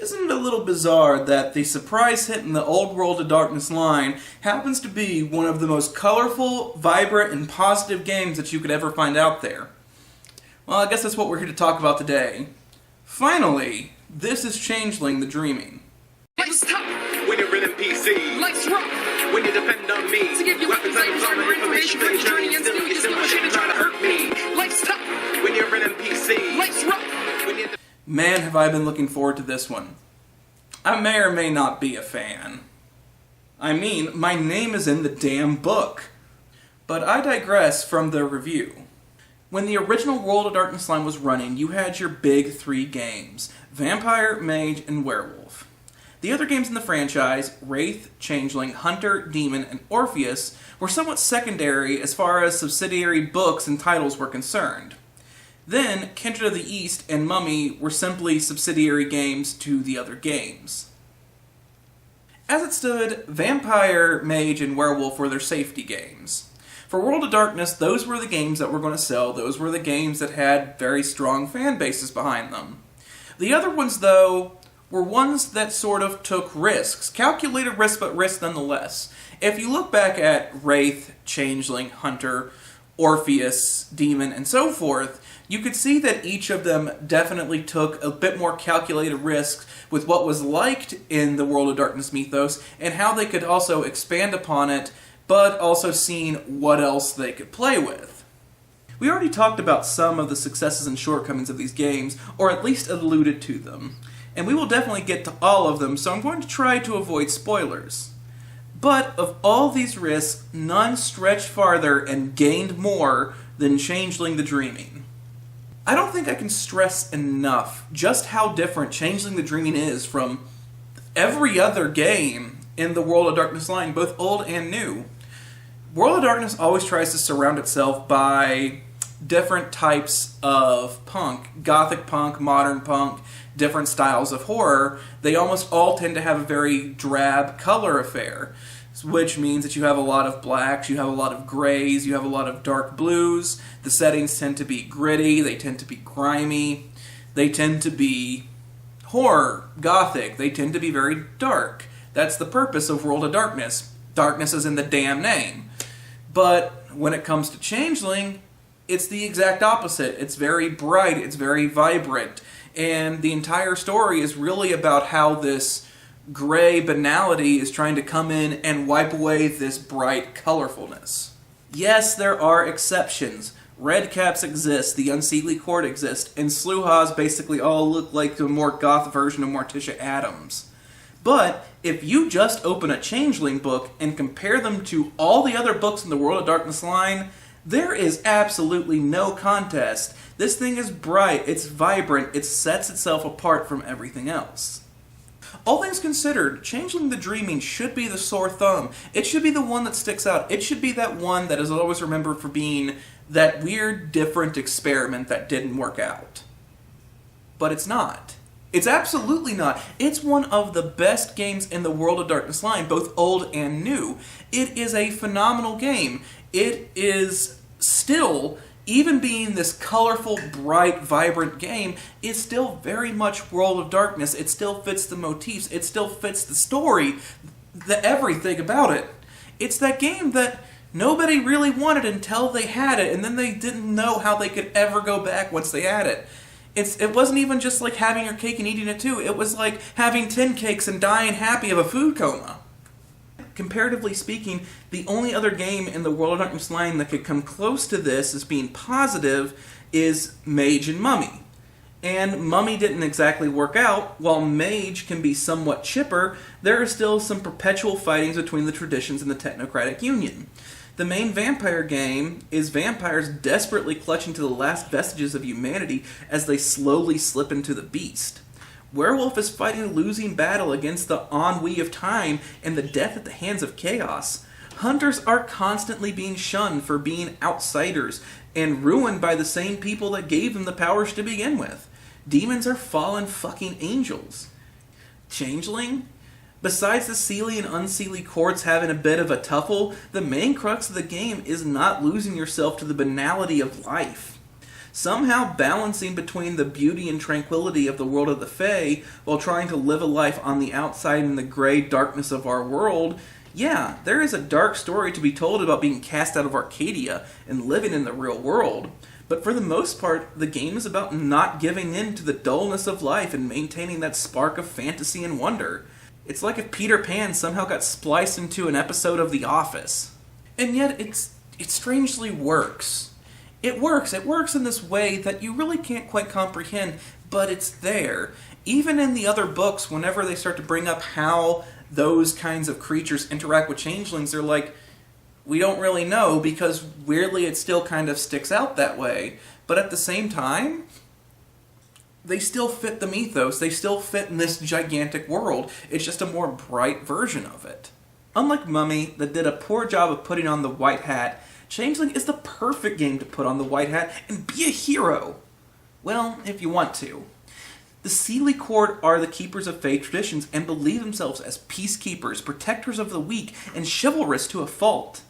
Isn't it a little bizarre that the surprise hit in the Old World of Darkness line happens to be one of the most colorful, vibrant, and positive games that you could ever find out there? Well, I guess that's what we're here to talk about today. Finally, this is Changeling the Dreaming. Life's tough When you're in PC, life's rough. when you depend on me, To give you weapons, items, armor, information for your journey, and still you still shit and try to hurt me. Life's tough when you're in PC, life's rough. when you Man, have I been looking forward to this one. I may or may not be a fan. I mean, my name is in the damn book. But I digress from the review. When the original World of Darkness line was running, you had your big three games: Vampire, Mage, and Werewolf. The other games in the franchise, Wraith, Changeling, Hunter, Demon, and Orpheus, were somewhat secondary as far as subsidiary books and titles were concerned. Then, Kindred of the East and Mummy were simply subsidiary games to the other games. As it stood, Vampire, Mage, and Werewolf were their safety games. For World of Darkness, those were the games that were going to sell, those were the games that had very strong fan bases behind them. The other ones, though, were ones that sort of took risks. Calculated risks, but risks nonetheless. If you look back at Wraith, Changeling, Hunter, Orpheus, Demon, and so forth, you could see that each of them definitely took a bit more calculated risks with what was liked in the World of Darkness mythos, and how they could also expand upon it, but also seeing what else they could play with. We already talked about some of the successes and shortcomings of these games, or at least alluded to them, and we will definitely get to all of them, so I'm going to try to avoid spoilers. But of all these risks, none stretched farther and gained more than Changeling the Dreaming. I don't think I can stress enough just how different Changeling the Dreaming is from every other game in the World of Darkness line, both old and new. World of Darkness always tries to surround itself by different types of punk. Gothic punk, modern punk, different styles of horror. They almost all tend to have a very drab color affair, which means that you have a lot of blacks, you have a lot of grays, you have a lot of dark blues. The settings tend to be gritty, they tend to be grimy, they tend to be horror, gothic, they tend to be very dark. That's the purpose of World of Darkness. Darkness is in the damn name. But when it comes to Changeling, it's the exact opposite. It's very bright, it's very vibrant, and the entire story is really about how this gray banality is trying to come in and wipe away this bright colorfulness. Yes, there are exceptions. Redcaps exist, the Unseelie Court exists, and Slughas basically all look like the more goth version of Morticia Addams. But if you just open a Changeling book and compare them to all the other books in the World of Darkness line, there is absolutely no contest. This thing is bright, it's vibrant, it sets itself apart from everything else. All things considered, Changeling the Dreaming should be the sore thumb. It should be the one that sticks out. It should be that one that is always remembered for being that weird, different experiment that didn't work out. But it's not. It's absolutely not. It's one of the best games in the World of Darkness line, both old and new. It is a phenomenal game. It is still, even being this colorful, bright, vibrant game, is still very much World of Darkness. It still fits the motifs. It still fits the story, the everything about it. It's that game that nobody really wanted until they had it, and then they didn't know how they could ever go back once they had it. It wasn't even just like having your cake and eating it too. It was like having 10 cakes and dying happy of a food coma. Comparatively speaking, the only other game in the World of Darkness line that could come close to this as being positive is Mage and Mummy. And Mummy didn't exactly work out. While Mage can be somewhat chipper, there are still some perpetual fightings between the traditions and the Technocratic Union. The main vampire game is vampires desperately clutching to the last vestiges of humanity as they slowly slip into the beast. Werewolf is fighting a losing battle against the ennui of time and the death at the hands of chaos. Hunters are constantly being shunned for being outsiders and ruined by the same people that gave them the powers to begin with. Demons are fallen fucking angels. Changeling? Besides the Seelie and Unseelie courts having a bit of a tuffle, the main crux of the game is not losing yourself to the banality of life. somehow balancing between the beauty and tranquility of the world of the Fae while trying to live a life on the outside in the gray darkness of our world. Yeah, there is a dark story to be told about being cast out of Arcadia and living in the real world. But for the most part, the game is about not giving in to the dullness of life and maintaining that spark of fantasy and wonder. It's like if Peter Pan somehow got spliced into an episode of The Office. And yet, it strangely works. It works in this way that you really can't quite comprehend, but it's there. Even in the other books, whenever they start to bring up how those kinds of creatures interact with changelings, they're like, we don't really know, because weirdly it still kind of sticks out that way. But at the same time, they still fit the mythos, they still fit in this gigantic world. It's just a more bright version of it. Unlike Mummy, that did a poor job of putting on the white hat, Changeling is the perfect game to put on the white hat and be a hero. Well, if you want to. The Seelie Court are the keepers of Fae traditions and believe themselves as peacekeepers, protectors of the weak, and chivalrous to a fault.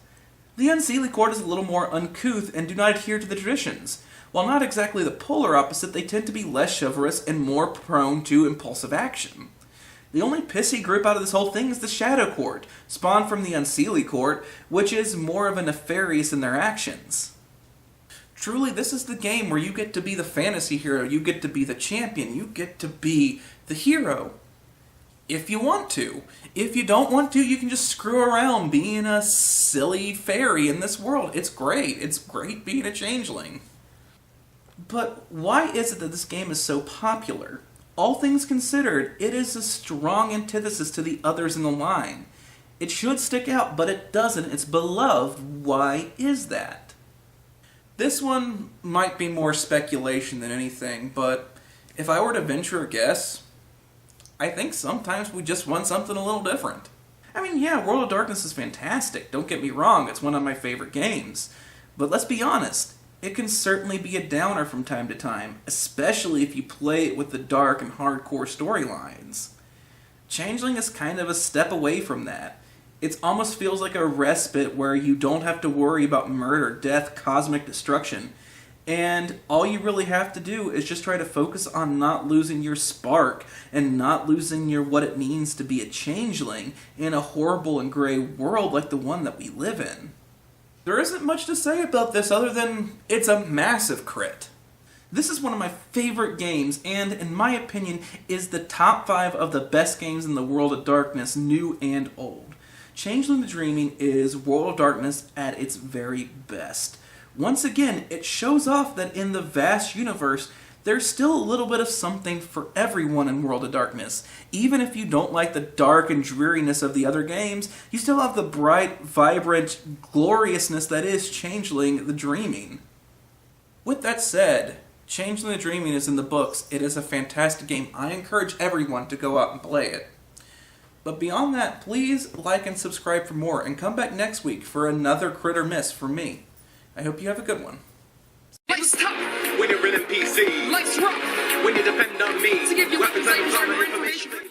The Unseelie Court is a little more uncouth and do not adhere to the traditions. While not exactly the polar opposite, they tend to be less chivalrous and more prone to impulsive action. The only pissy group out of this whole thing is the Shadow Court, spawned from the Unseelie Court, which is more of a nefarious in their actions. Truly, this is the game where you get to be the fantasy hero, you get to be the champion, you get to be the hero. If you want to. If you don't want to, you can just screw around being a silly fairy in this world. It's great. It's great being a changeling. But why is it that this game is so popular? All things considered, it is a strong antithesis to the others in the line. It should stick out, but it doesn't. It's beloved. Why is that? This one might be more speculation than anything, but if I were to venture a guess, I think sometimes we just want something a little different. I mean, yeah, World of Darkness is fantastic, don't get me wrong, it's one of my favorite games. But let's be honest, it can certainly be a downer from time to time, especially if you play it with the dark and hardcore storylines. Changeling is kind of a step away from that. It almost feels like a respite where you don't have to worry about murder, death, cosmic destruction. And all you really have to do is just try to focus on not losing your spark and not losing your what it means to be a changeling in a horrible and gray world like the one that we live in. There isn't much to say about this other than it's a massive crit. This is one of my favorite games and, in my opinion, is the top 5 of the best games in the World of Darkness, new and old. Changeling the Dreaming is World of Darkness at its very best. Once again, it shows off that in the vast universe, there's still a little bit of something for everyone in World of Darkness. Even if you don't like the dark and dreariness of the other games, you still have the bright, vibrant gloriousness that is Changeling the Dreaming. With that said, Changeling the Dreaming is in the books. It is a fantastic game. I encourage everyone to go out and play it. But beyond that, please like and subscribe for more, and come back next week for another Crit or Miss from me. I hope you have a good one. Life's tough. When you're in PC. Life's rough. When you depend on me. To give you Weapons weapons, and armor, armor information.